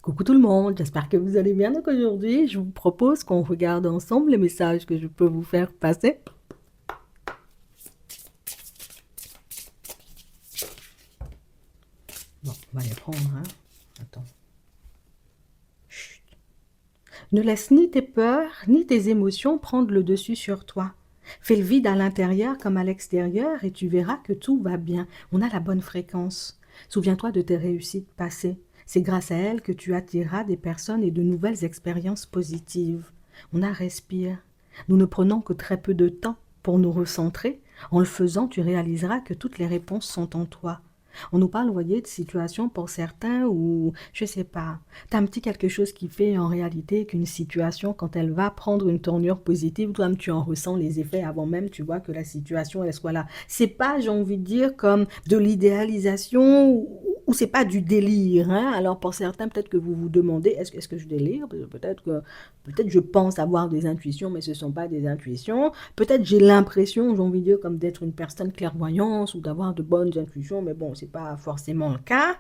Coucou tout le monde, j'espère que vous allez bien. Donc aujourd'hui, je vous propose qu'on regarde ensemble les messages que je peux vous faire passer. Bon, on va les prendre, hein. Attends. Chut. Ne laisse ni tes peurs, ni tes émotions prendre le dessus sur toi. Fais le vide à l'intérieur comme à l'extérieur et tu verras que tout va bien. On a la bonne fréquence. Souviens-toi de tes réussites passées. C'est grâce à elles que tu attireras des personnes et de nouvelles expériences positives. On a respire. Nous ne prenons que très peu de temps pour nous recentrer. En le faisant, tu réaliseras que toutes les réponses sont en toi. On nous parle, vous voyez, de situations pour certains où, je sais pas, t'as un petit quelque chose qui fait en réalité qu'une situation, quand elle va prendre une tournure positive, toi-même tu en ressens les effets avant même, tu vois, que la situation, elle soit là. C'est pas, j'ai envie de dire, comme de l'idéalisation ou c'est pas du délire, hein. Alors pour certains, peut-être que vous vous demandez, est-ce que je délire? Peut-être je pense avoir des intuitions, mais ce ne sont pas des intuitions. Peut-être j'ai l'impression, j'ai envie de dire, comme d'être une personne clairvoyante ou d'avoir de bonnes intuitions, mais bon, c'est pas forcément le cas.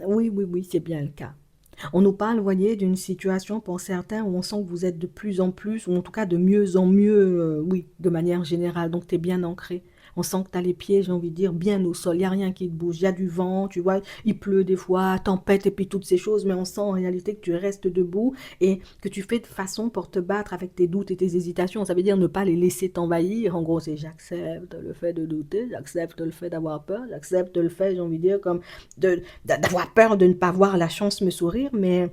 Oui, c'est bien le cas. On nous parle, vous voyez, d'une situation pour certains où on sent que vous êtes de plus en plus, ou en tout cas de mieux en mieux, oui, de manière générale. Donc, tu es bien ancré. On sent que tu as les pieds, j'ai envie de dire, bien au sol. Il n'y a rien qui te bouge. Il y a du vent, tu vois, il pleut des fois, tempête et puis toutes ces choses, mais on sent en réalité que tu restes debout et que tu fais de façon pour te battre avec tes doutes et tes hésitations. Ça veut dire ne pas les laisser t'envahir. En gros, c'est j'accepte le fait de douter, j'accepte le fait d'avoir peur, j'accepte le fait, j'ai envie de dire, comme d'avoir peur de ne pas voir la chance me sourire, mais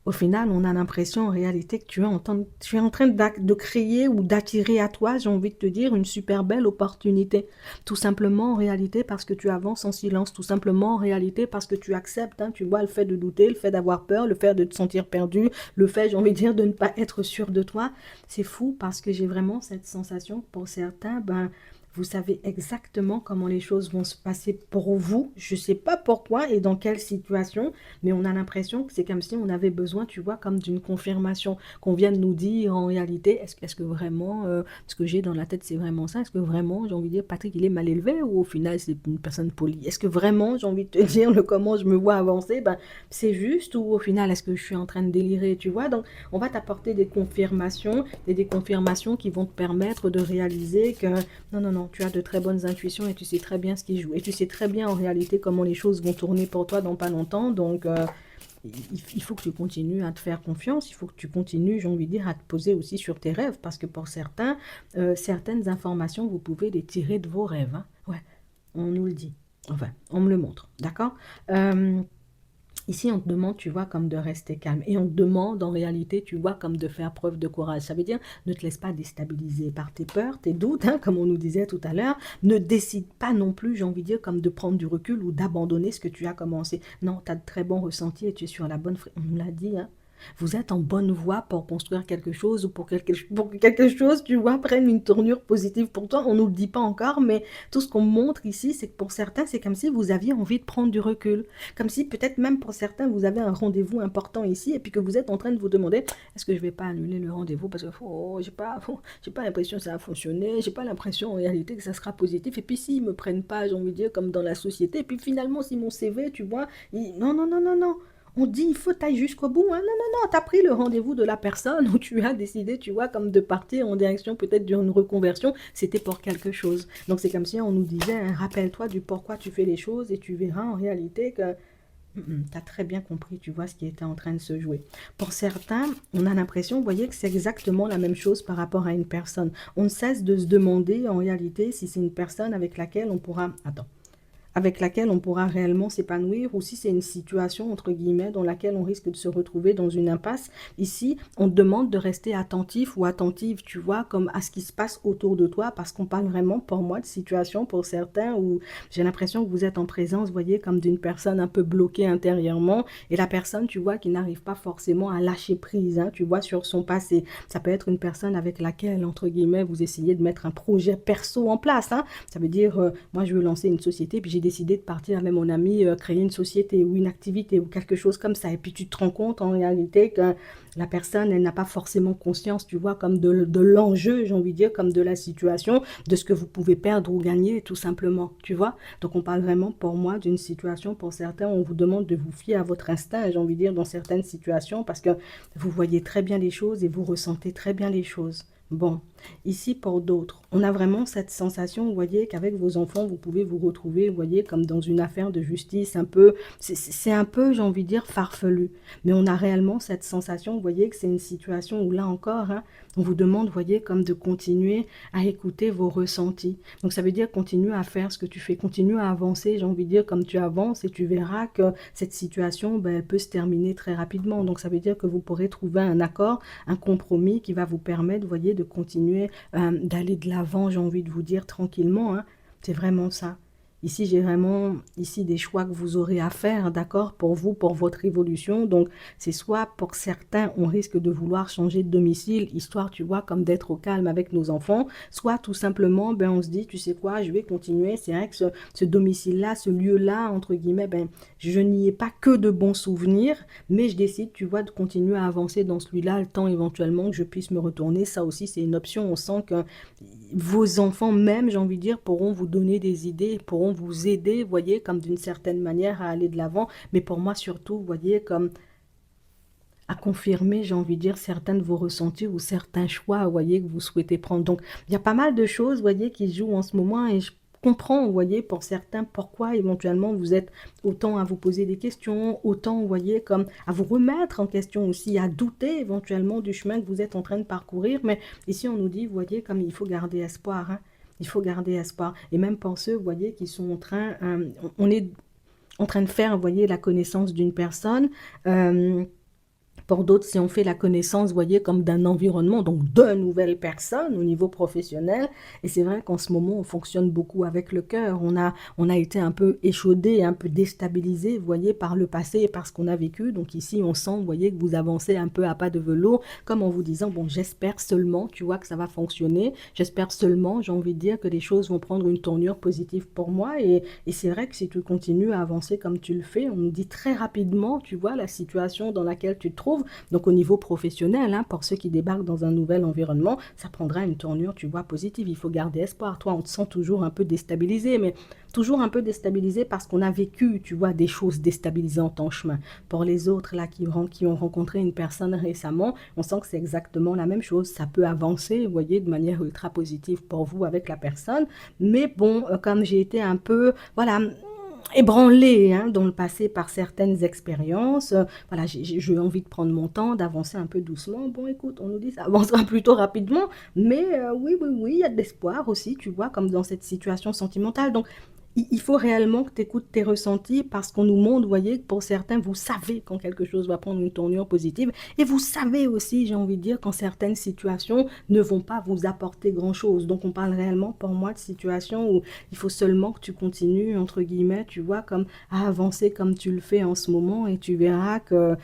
au final, on a l'impression en réalité que tu es en train de créer ou d'attirer à toi, j'ai envie de te dire, une super belle opportunité. Tout simplement en réalité parce que tu avances en silence, tout simplement en réalité parce que tu acceptes, hein, tu vois, le fait de douter, le fait d'avoir peur, le fait de te sentir perdu, le fait, j'ai envie de dire, de ne pas être sûr de toi. C'est fou parce que j'ai vraiment cette sensation que pour certains, ben, vous savez exactement comment les choses vont se passer pour vous. Je ne sais pas pourquoi et dans quelle situation, mais on a l'impression que c'est comme si on avait besoin, tu vois, comme d'une confirmation, qu'on vienne nous dire en réalité, est-ce que vraiment, ce que j'ai dans la tête, c'est vraiment ça? Est-ce que vraiment, j'ai envie de dire, Patrick, il est mal élevé ou au final, c'est une personne polie? Est-ce que vraiment, j'ai envie de te dire, le comment je me vois avancer, ben, c'est juste ou au final, est-ce que je suis en train de délirer, tu vois? Donc, on va t'apporter des confirmations et des confirmations qui vont te permettre de réaliser que non, tu as de très bonnes intuitions et tu sais très bien ce qui joue. Et tu sais très bien en réalité comment les choses vont tourner pour toi dans pas longtemps. Donc, il faut que tu continues à te faire confiance. Il faut que tu continues, j'ai envie de dire, à te poser aussi sur tes rêves. Parce que pour certains, certaines informations, vous pouvez les tirer de vos rêves, hein. Ouais, on nous le dit. Enfin, on me le montre. D'accord. Ici, on te demande, tu vois, comme de rester calme. Et on te demande, en réalité, tu vois, comme de faire preuve de courage. Ça veut dire, ne te laisse pas déstabiliser par tes peurs, tes doutes, hein, comme on nous disait tout à l'heure. Ne décide pas non plus, j'ai envie de dire, comme de prendre du recul ou d'abandonner ce que tu as commencé. Non, tu as de très bons ressentis et tu es sur la bonne fréquence. On me l'a dit, hein. Vous êtes en bonne voie pour construire quelque chose ou pour que quelque chose, tu vois, prenne une tournure positive pour toi. On ne nous le dit pas encore, mais tout ce qu'on montre ici, c'est que pour certains, c'est comme si vous aviez envie de prendre du recul. Comme si peut-être même pour certains, vous avez un rendez-vous important ici et puis que vous êtes en train de vous demander, est-ce que je vais pas annuler le rendez-vous parce que j'ai pas l'impression que ça a fonctionné, j'ai pas l'impression en réalité que ça sera positif. Et puis s'ils me prennent pas, j'ai envie de dire, comme dans la société, et puis finalement, si mon CV, tu vois, non. On dit, il faut tailler jusqu'au bout, hein. Non, t'as pris le rendez-vous de la personne où tu as décidé, tu vois, comme de partir en direction peut-être d'une reconversion, c'était pour quelque chose. Donc c'est comme si on nous disait, hein, rappelle-toi du pourquoi tu fais les choses et tu verras en réalité que tu as très bien compris, tu vois, ce qui était en train de se jouer. Pour certains, on a l'impression, vous voyez, que c'est exactement la même chose par rapport à une personne. On ne cesse de se demander en réalité si c'est une personne avec laquelle on pourra... Attends, avec laquelle on pourra réellement s'épanouir ou si c'est une situation, entre guillemets, dans laquelle on risque de se retrouver dans une impasse. Ici, on te demande de rester attentif ou attentive, tu vois, comme à ce qui se passe autour de toi, parce qu'on parle vraiment, pour moi, de situation pour certains où j'ai l'impression que vous êtes en présence, vous voyez, comme d'une personne un peu bloquée intérieurement et la personne, tu vois, qui n'arrive pas forcément à lâcher prise, hein, tu vois, sur son passé. Ça peut être une personne avec laquelle, entre guillemets, vous essayez de mettre un projet perso en place, hein. Ça veut dire, moi, je veux lancer une société, puis j'ai décidé de partir avec mon ami, créer une société ou une activité ou quelque chose comme ça. Et puis tu te rends compte en réalité que la personne, elle n'a pas forcément conscience, tu vois, comme de l'enjeu, j'ai envie de dire, comme de la situation, de ce que vous pouvez perdre ou gagner, tout simplement, tu vois. Donc on parle vraiment pour moi d'une situation, pour certains, on vous demande de vous fier à votre instinct, j'ai envie de dire, dans certaines situations, parce que vous voyez très bien les choses et vous ressentez très bien les choses. Bon, ici pour d'autres, on a vraiment cette sensation, vous voyez, qu'avec vos enfants, vous pouvez vous retrouver, vous voyez, comme dans une affaire de justice, un peu, c'est un peu, j'ai envie de dire, farfelu. Mais on a réellement cette sensation, vous voyez, que c'est une situation où là encore, hein, on vous demande, vous voyez, comme de continuer à écouter vos ressentis. Donc ça veut dire continue à faire ce que tu fais, continue à avancer, j'ai envie de dire, comme tu avances et tu verras que cette situation, ben, elle peut se terminer très rapidement. Donc ça veut dire que vous pourrez trouver un accord, un compromis qui va vous permettre, vous voyez, de continuer d'aller de l'avant, j'ai envie de vous dire, tranquillement, hein. C'est vraiment ça. Ici, j'ai vraiment ici des choix que vous aurez à faire, d'accord, pour vous, pour votre évolution. Donc, c'est soit pour certains, on risque de vouloir changer de domicile, histoire, tu vois, comme d'être au calme avec nos enfants, soit tout simplement, ben, on se dit, tu sais quoi, je vais continuer. C'est vrai que ce domicile-là, ce lieu-là, entre guillemets, ben, je n'y ai pas que de bons souvenirs, mais je décide, tu vois, de continuer à avancer dans celui-là, le temps éventuellement que je puisse me retourner. Ça aussi, c'est une option. On sent que vos enfants même, j'ai envie de dire, pourront vous donner des idées, pourront vous aider, vous voyez, comme d'une certaine manière à aller de l'avant. Mais pour moi, surtout, vous voyez, comme à confirmer, j'ai envie de dire, certains de vos ressentis ou certains choix, vous voyez, que vous souhaitez prendre. Donc, il y a pas mal de choses, vous voyez, qui se jouent en ce moment et je comprends, vous voyez, pour certains, pourquoi éventuellement vous êtes autant à vous poser des questions, autant, vous voyez, comme à vous remettre en question aussi, à douter éventuellement du chemin que vous êtes en train de parcourir. Mais ici, on nous dit, vous voyez, comme il faut garder espoir, hein. Il faut garder espoir. Et même pour ceux, vous voyez, qui sont en train, on est en train de faire, vous voyez, la connaissance d'une personne. Pour d'autres, si on fait la connaissance, vous voyez, comme d'un environnement, donc de nouvelles personnes au niveau professionnel. Et c'est vrai qu'en ce moment, on fonctionne beaucoup avec le cœur. On a été un peu échaudé, un peu déstabilisé, vous voyez, par le passé et par ce qu'on a vécu. Donc ici, on sent, vous voyez, que vous avancez un peu à pas de velours, comme en vous disant, bon, j'espère seulement, tu vois, que ça va fonctionner. J'espère seulement, j'ai envie de dire, que les choses vont prendre une tournure positive pour moi. Et c'est vrai que si tu continues à avancer comme tu le fais, on nous dit très rapidement, tu vois, la situation dans laquelle tu te trouves. Donc au niveau professionnel, hein, pour ceux qui débarquent dans un nouvel environnement, ça prendra une tournure, tu vois, positive. Il faut garder espoir. Toi, on te sent toujours un peu déstabilisé, mais toujours un peu déstabilisé parce qu'on a vécu, tu vois, des choses déstabilisantes en chemin. Pour les autres, là, qui ont rencontré une personne récemment, on sent que c'est exactement la même chose. Ça peut avancer, vous voyez, de manière ultra positive pour vous avec la personne. Mais bon, comme j'ai été un peu, voilà, ébranlée, hein, dans le passé par certaines expériences. Voilà, j'ai eu envie de prendre mon temps, d'avancer un peu doucement. Bon, écoute, on nous dit ça avancera plutôt rapidement, mais oui, oui, oui, il y a de l'espoir aussi, tu vois, comme dans cette situation sentimentale. Donc, il faut réellement que tu écoutes tes ressentis parce qu'on nous montre, vous voyez, que pour certains, vous savez quand quelque chose va prendre une tournure positive et vous savez aussi, j'ai envie de dire, quand certaines situations ne vont pas vous apporter grand-chose. Donc, on parle réellement, pour moi, de situations où il faut seulement que tu continues, entre guillemets, tu vois, comme à avancer comme tu le fais en ce moment et tu verras que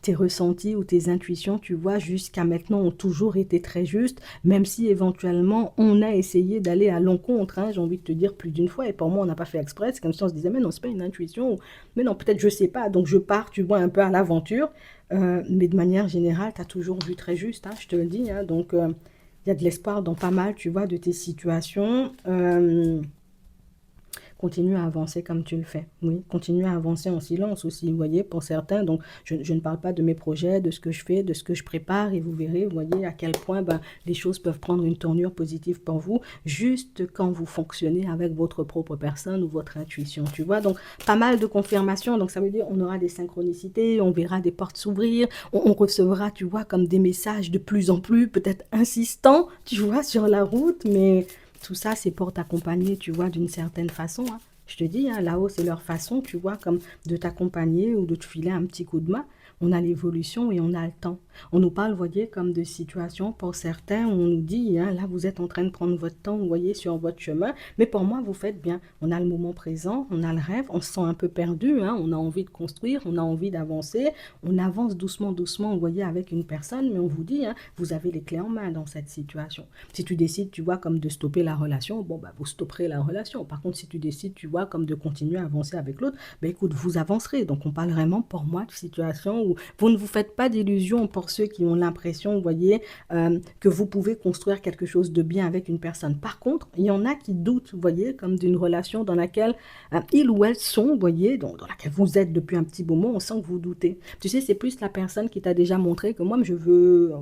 tes ressentis ou tes intuitions, tu vois, jusqu'à maintenant ont toujours été très justes, même si éventuellement on a essayé d'aller à l'encontre, hein, j'ai envie de te dire plus d'une fois, et pour moi on n'a pas fait exprès, c'est comme si on se disait, mais non, c'est pas une intuition, mais non, peut-être je sais pas, donc je pars, tu vois, un peu à l'aventure, mais de manière générale, tu as toujours vu très juste, hein, je te le dis, hein, donc il y a de l'espoir dans pas mal, tu vois, de tes situations. Continue à avancer comme tu le fais. Oui, continue à avancer en silence aussi, vous voyez, pour certains. Donc, je ne parle pas de mes projets, de ce que je fais, de ce que je prépare, et vous verrez, vous voyez, à quel point ben, les choses peuvent prendre une tournure positive pour vous, juste quand vous fonctionnez avec votre propre personne ou votre intuition, tu vois. Donc, pas mal de confirmations. Donc, ça veut dire on aura des synchronicités, on verra des portes s'ouvrir, on recevra, tu vois, comme des messages de plus en plus, peut-être insistants, tu vois, sur la route, mais tout ça, c'est pour t'accompagner, tu vois, d'une certaine façon, hein. Je te dis, hein, là-haut, c'est leur façon, tu vois, comme de t'accompagner ou de te filer un petit coup de main. On a l'évolution et on a le temps. On nous parle, vous voyez, comme de situations pour certains où on nous dit, hein, là, vous êtes en train de prendre votre temps, vous voyez, sur votre chemin. Mais pour moi, vous faites bien. On a le moment présent, on a le rêve, on se sent un peu perdu, hein, on a envie de construire, on a envie d'avancer. On avance doucement, doucement, vous voyez, avec une personne, mais on vous dit, hein, vous avez les clés en main dans cette situation. Si tu décides, tu vois, comme de stopper la relation, bon, bah, vous stopperez la relation. Par contre, si tu décides, tu vois, vois, comme de continuer à avancer avec l'autre, ben écoute, vous avancerez. Donc on parle vraiment pour moi de situation où vous ne vous faites pas d'illusions pour ceux qui ont l'impression, vous voyez, que vous pouvez construire quelque chose de bien avec une personne. Par contre, il y en a qui doutent, vous voyez, comme d'une relation dans laquelle ils ou elles sont, vous voyez, dans laquelle vous êtes depuis un petit moment, on sent que vous doutez. Tu sais, c'est plus la personne qui t'a déjà montré que moi, je veux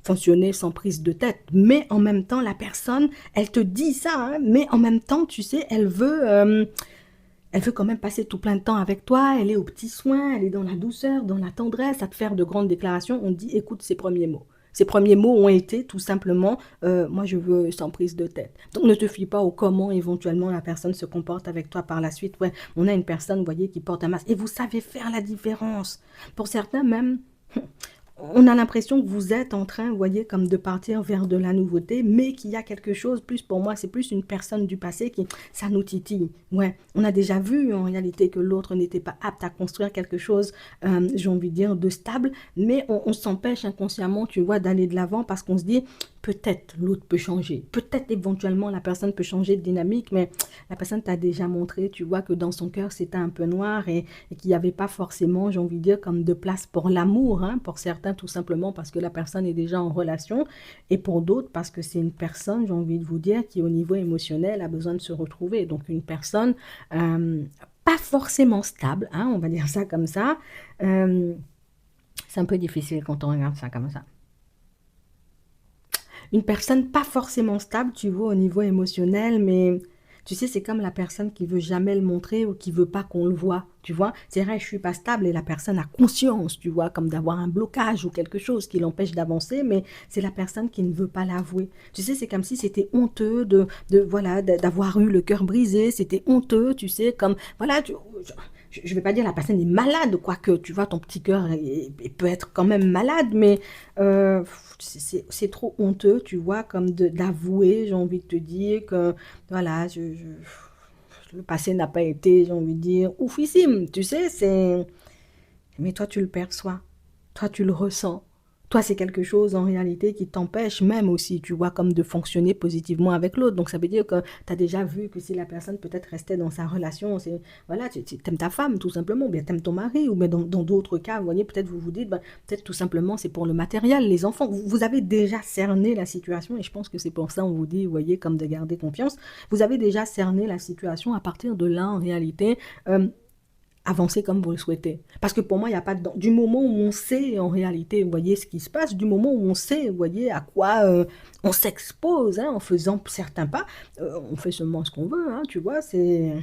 fonctionner sans prise de tête. Mais en même temps, la personne, elle te dit ça, hein, mais en même temps, tu sais, elle veut quand même passer tout plein de temps avec toi, elle est aux petits soins, elle est dans la douceur, dans la tendresse, à te faire de grandes déclarations. On dit, écoute ces premiers mots. Ces premiers mots ont été tout simplement, moi je veux sans prise de tête. Donc ne te fie pas au comment éventuellement la personne se comporte avec toi par la suite. Ouais, on a une personne, vous voyez, qui porte un masque et vous savez faire la différence. Pour certains même, on a l'impression que vous êtes en train, vous voyez, comme de partir vers de la nouveauté, mais qu'il y a quelque chose, plus pour moi, c'est plus une personne du passé qui, ça nous titille. Ouais, on a déjà vu en réalité que l'autre n'était pas apte à construire quelque chose, j'ai envie de dire, de stable, mais on s'empêche inconsciemment, tu vois, d'aller de l'avant parce qu'on se dit, peut-être l'autre peut changer, peut-être éventuellement la personne peut changer de dynamique, mais la personne t'a déjà montré, tu vois, que dans son cœur c'était un peu noir et qu'il n'y avait pas forcément, j'ai envie de dire, comme de place pour l'amour, hein, pour certains tout simplement parce que la personne est déjà en relation et pour d'autres parce que c'est une personne, j'ai envie de vous dire, qui au niveau émotionnel a besoin de se retrouver. Donc une personne pas forcément stable, hein, on va dire ça comme ça. Euh, c'est un peu difficile quand on regarde ça comme ça. Une personne pas forcément stable, tu vois, au niveau émotionnel, mais tu sais, c'est comme la personne qui veut jamais le montrer ou qui veut pas qu'on le voit, tu vois. C'est vrai, je suis pas stable et la personne a conscience, tu vois, comme d'avoir un blocage ou quelque chose qui l'empêche d'avancer, mais c'est la personne qui ne veut pas l'avouer. Tu sais, c'est comme si c'était honteux voilà, d'avoir eu le cœur brisé, c'était honteux, tu sais, comme, voilà, je vais pas dire la personne est malade, quoique, tu vois, ton petit cœur peut être quand même malade, mais c'est trop honteux, tu vois, comme d'avouer, j'ai envie de te dire que, voilà, le passé n'a pas été, j'ai envie de dire, oufissime, tu sais, c'est... Mais toi, tu le perçois, toi, tu le ressens. Toi, c'est quelque chose en réalité qui t'empêche même aussi, tu vois, comme de fonctionner positivement avec l'autre. Donc, ça veut dire que tu as déjà vu que si la personne peut-être restait dans sa relation, c'est, voilà, tu aimes ta femme tout simplement, ou bien tu aimes ton mari, ou bien dans d'autres cas, vous voyez, peut-être vous vous dites, ben, peut-être tout simplement c'est pour le matériel, les enfants. Vous avez déjà cerné la situation et je pense que c'est pour ça on vous dit, vous voyez, comme de garder confiance. Vous avez déjà cerné la situation à partir de là, en réalité. Avancer comme vous le souhaitez. Parce que pour moi, il n'y a pas de... Du moment où on sait en réalité, vous voyez, ce qui se passe, du moment où on sait, vous voyez, à quoi on s'expose hein, en faisant certains pas, on fait seulement ce qu'on veut, hein, tu vois, c'est...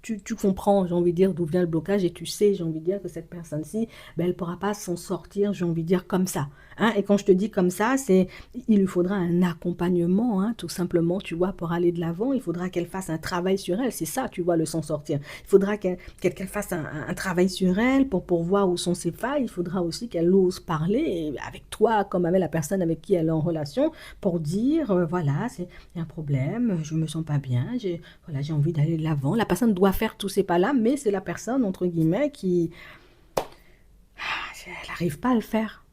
Tu comprends, j'ai envie de dire, d'où vient le blocage et tu sais, j'ai envie de dire, que cette personne-ci, ben, elle ne pourra pas s'en sortir, j'ai envie de dire, comme ça. Hein. Et quand je te dis comme ça, c'est il lui faudra un accompagnement, hein, tout simplement, tu vois, pour aller de l'avant. Il faudra qu'elle fasse un travail sur elle. C'est ça, tu vois, le s'en sortir. Il faudra qu'elle fasse un travail sur elle pour voir où sont ses failles. Il faudra aussi qu'elle ose parler avec toi, comme avec la personne avec qui elle est en relation, pour dire, voilà, il y a un problème, je me sens pas bien, voilà, j'ai envie d'aller de l'avant. La personne doit faire tous ces pas-là, mais c'est la personne, entre guillemets, qui elle n'arrive pas à le faire.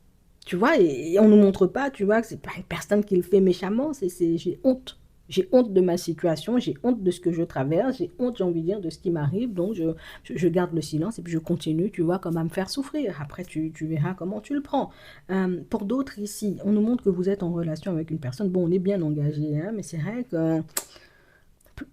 Tu vois, et on ne nous montre pas, tu vois, que c'est pas une personne qui le fait méchamment, j'ai honte. J'ai honte de ma situation, j'ai honte de ce que je traverse, j'ai honte, j'ai envie de dire, de ce qui m'arrive, donc je garde le silence et puis je continue, tu vois, comme à me faire souffrir. Après, tu verras comment tu le prends. Pour d'autres ici, on nous montre que vous êtes en relation avec une personne, bon, on est bien engagé, hein, mais c'est vrai que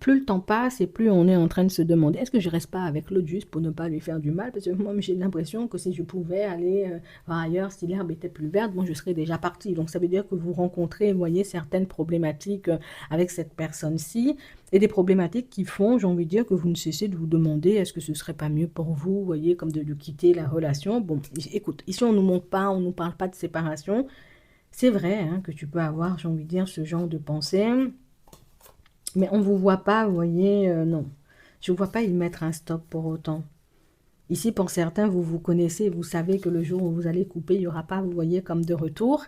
plus le temps passe et plus on est en train de se demander est-ce que je reste pas avec l'autre juste pour ne pas lui faire du mal parce que moi j'ai l'impression que si je pouvais aller voir ailleurs si l'herbe était plus verte moi je serais déjà partie donc ça veut dire que vous rencontrez vous voyez certaines problématiques avec cette personne-ci et des problématiques qui font j'ai envie de dire que vous ne cessez de vous demander est-ce que ce serait pas mieux pour vous vous voyez comme de quitter la relation bon écoute ici on nous montre pas on nous parle pas de séparation c'est vrai hein, que tu peux avoir j'ai envie de dire ce genre de pensée. Mais on ne vous voit pas, vous voyez, non. Je ne vois pas y mettre un stop pour autant. Ici, pour certains, vous vous connaissez, vous savez que le jour où vous allez couper, il n'y aura pas, vous voyez, comme de retour.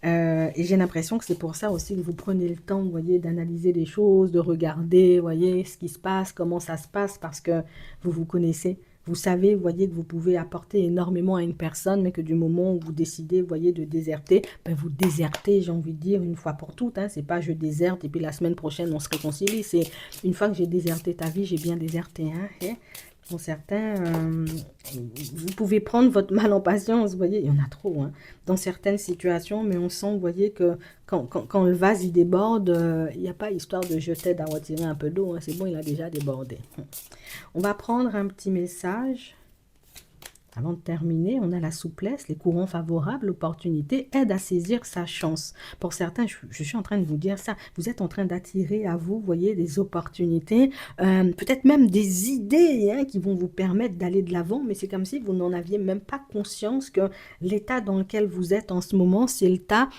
Et j'ai l'impression que c'est pour ça aussi que vous prenez le temps, vous voyez, d'analyser les choses, de regarder, vous voyez, ce qui se passe, comment ça se passe, parce que vous vous connaissez. Vous savez, vous voyez, que vous pouvez apporter énormément à une personne, mais que du moment où vous décidez, vous voyez, de déserter, ben vous désertez, j'ai envie de dire, une fois pour toutes. Hein. C'est pas je déserte et puis la semaine prochaine, on se réconcilie. C'est une fois que j'ai déserté ta vie, j'ai bien déserté. Hein. Et pour certains, vous pouvez prendre votre mal en patience, vous voyez, il y en a trop, hein, dans certaines situations, mais on sent, vous voyez, que quand le vase il déborde, il n'y a pas histoire de je t'aide à retirer un peu d'eau, hein, c'est bon, il a déjà débordé. On va prendre un petit message. Avant de terminer, on a la souplesse, les courants favorables, l'opportunité aide à saisir sa chance. Pour certains, je suis en train de vous dire ça, vous êtes en train d'attirer à vous, voyez, des opportunités, peut-être même des idées hein, qui vont vous permettre d'aller de l'avant, mais c'est comme si vous n'en aviez même pas conscience que l'état dans lequel vous êtes en ce moment, c'est l'état,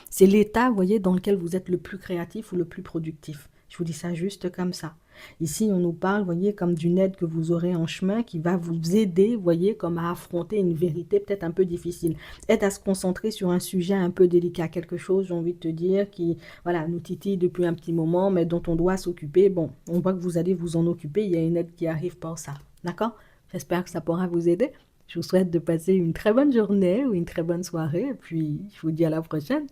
vous voyez, dans lequel vous êtes le plus créatif ou le plus productif. Je vous dis ça juste comme ça. Ici, on nous parle, voyez, comme d'une aide que vous aurez en chemin qui va vous aider, voyez, comme à affronter une vérité peut-être un peu difficile. Aide à se concentrer sur un sujet un peu délicat, quelque chose, j'ai envie de te dire, qui, voilà, nous titille depuis un petit moment, mais dont on doit s'occuper. Bon, on voit que vous allez vous en occuper, il y a une aide qui arrive pour ça. D'accord? J'espère que ça pourra vous aider. Je vous souhaite de passer une très bonne journée ou une très bonne soirée, et puis je vous dis à la prochaine.